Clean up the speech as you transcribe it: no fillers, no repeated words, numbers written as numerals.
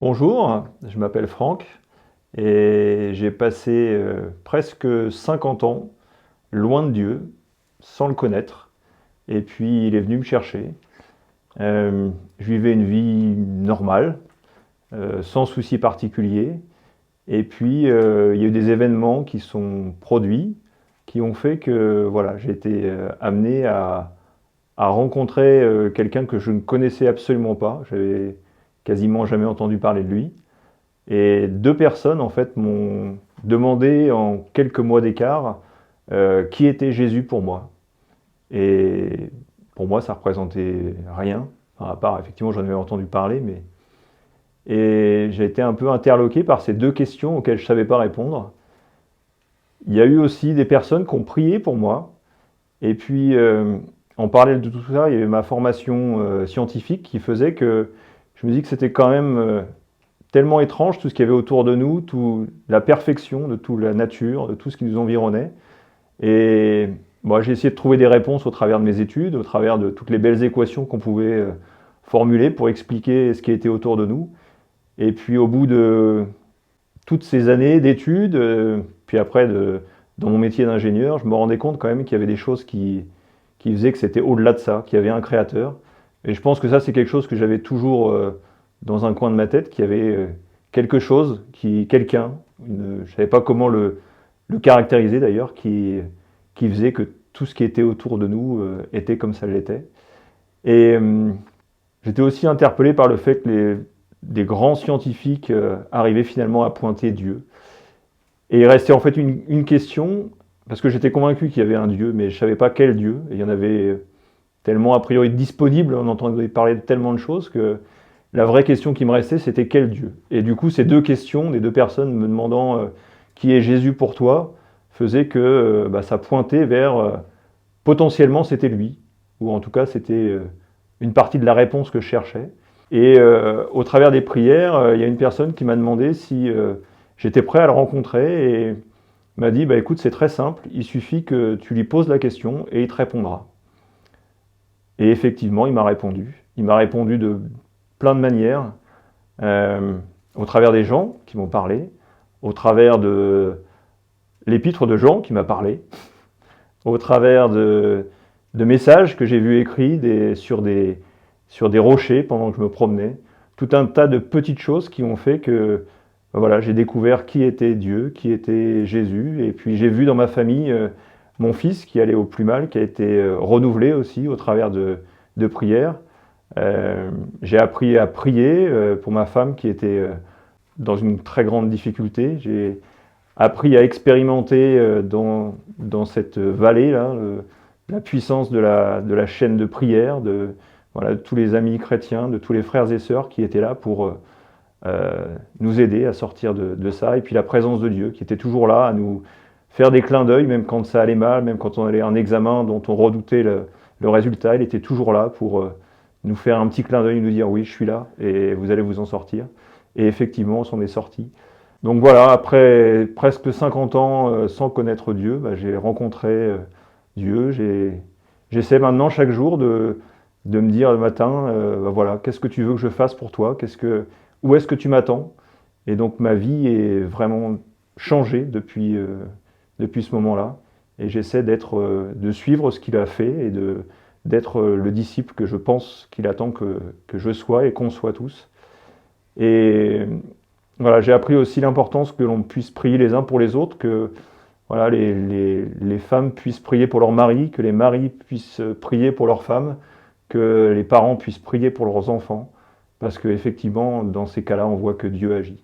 Bonjour, je m'appelle Franck et j'ai passé presque 50 ans loin de Dieu, sans le connaître. Et puis il est venu me chercher. Je vivais une vie normale, sans souci particulier. Et puis il y a eu des événements qui sont produits, qui ont fait que voilà, j'ai été amené à rencontrer quelqu'un que je ne connaissais absolument pas. J'avais quasiment jamais entendu parler de lui. Et deux personnes, en fait, m'ont demandé en quelques mois d'écart qui était Jésus pour moi. Et pour moi, ça représentait rien, enfin, à part, effectivement, j'en avais entendu parler, mais... Et j'ai été un peu interloqué par ces deux questions auxquelles je ne savais pas répondre. Il y a eu aussi des personnes qui ont prié pour moi. Et puis, en parallèle de tout ça, il y avait ma formation scientifique qui faisait que je me dis que c'était quand même tellement étrange tout ce qu'il y avait autour de nous, toute la perfection de toute la nature, de tout ce qui nous environnait. Et moi, j'ai essayé de trouver des réponses au travers de mes études, au travers de toutes les belles équations qu'on pouvait formuler pour expliquer ce qui était autour de nous. Et puis au bout de toutes ces années d'études, puis après dans mon métier d'ingénieur, je me rendais compte quand même qu'il y avait des choses qui faisaient que c'était au-delà de ça, qu'il y avait un créateur. Et je pense que ça, c'est quelque chose que j'avais toujours dans un coin de ma tête, qu'il y avait quelque chose, quelqu'un, je ne savais pas comment le caractériser d'ailleurs, qui faisait que tout ce qui était autour de nous était comme ça l'était. Et j'étais aussi interpellé par le fait que des grands scientifiques arrivaient finalement à pointer Dieu. Et il restait en fait une question, parce que j'étais convaincu qu'il y avait un Dieu, mais je ne savais pas quel Dieu. Et il y en avait tellement a priori disponible, on entendait parler de tellement de choses que la vraie question qui me restait, c'était quel Dieu? Et du coup, ces deux questions, des deux personnes me demandant qui est Jésus pour toi, faisaient que ça pointait vers potentiellement c'était lui, ou en tout cas c'était une partie de la réponse que je cherchais. Et au travers des prières, il y a une personne qui m'a demandé si j'étais prêt à le rencontrer et m'a dit bah écoute, c'est très simple, il suffit que tu lui poses la question et il te répondra. Et effectivement, il m'a répondu. Il m'a répondu de plein de manières, euh, au travers des gens qui m'ont parlé, au travers de l'épître de Jean qui m'a parlé, au travers de messages que j'ai vus écrits sur des rochers pendant que je me promenais, tout un tas de petites choses qui ont fait que voilà, j'ai découvert qui était Dieu, qui était Jésus, et puis j'ai vu dans ma famille mon fils qui allait au plus mal, qui a été renouvelé aussi au travers de prières. J'ai appris à prier pour ma femme qui était dans une très grande difficulté. J'ai appris à expérimenter dans cette vallée-là la puissance de la chaîne de prière, voilà, de tous les amis chrétiens, de tous les frères et sœurs qui étaient là pour nous aider à sortir de ça. Et puis la présence de Dieu qui était toujours là à nous faire des clins d'œil, même quand ça allait mal, même quand on allait à un examen dont on redoutait le résultat, il était toujours là pour nous faire un petit clin d'œil, nous dire oui, je suis là et vous allez vous en sortir. Et effectivement, on s'en est sorti. Donc voilà, après presque 50 ans sans connaître Dieu, j'ai rencontré Dieu. J'essaie maintenant chaque jour de me dire le matin, voilà, qu'est-ce que tu veux que je fasse pour toi? Où est-ce que tu m'attends? Et donc ma vie est vraiment changée depuis ce moment-là. Et j'essaie de suivre ce qu'il a fait et d'être le disciple que je pense qu'il attend que je sois et qu'on soit tous. Et voilà, j'ai appris aussi l'importance que l'on puisse prier les uns pour les autres, que voilà, les femmes puissent prier pour leur mari, que les maris puissent prier pour leurs femmes, que les parents puissent prier pour leurs enfants, parce qu'effectivement, dans ces cas-là, on voit que Dieu agit.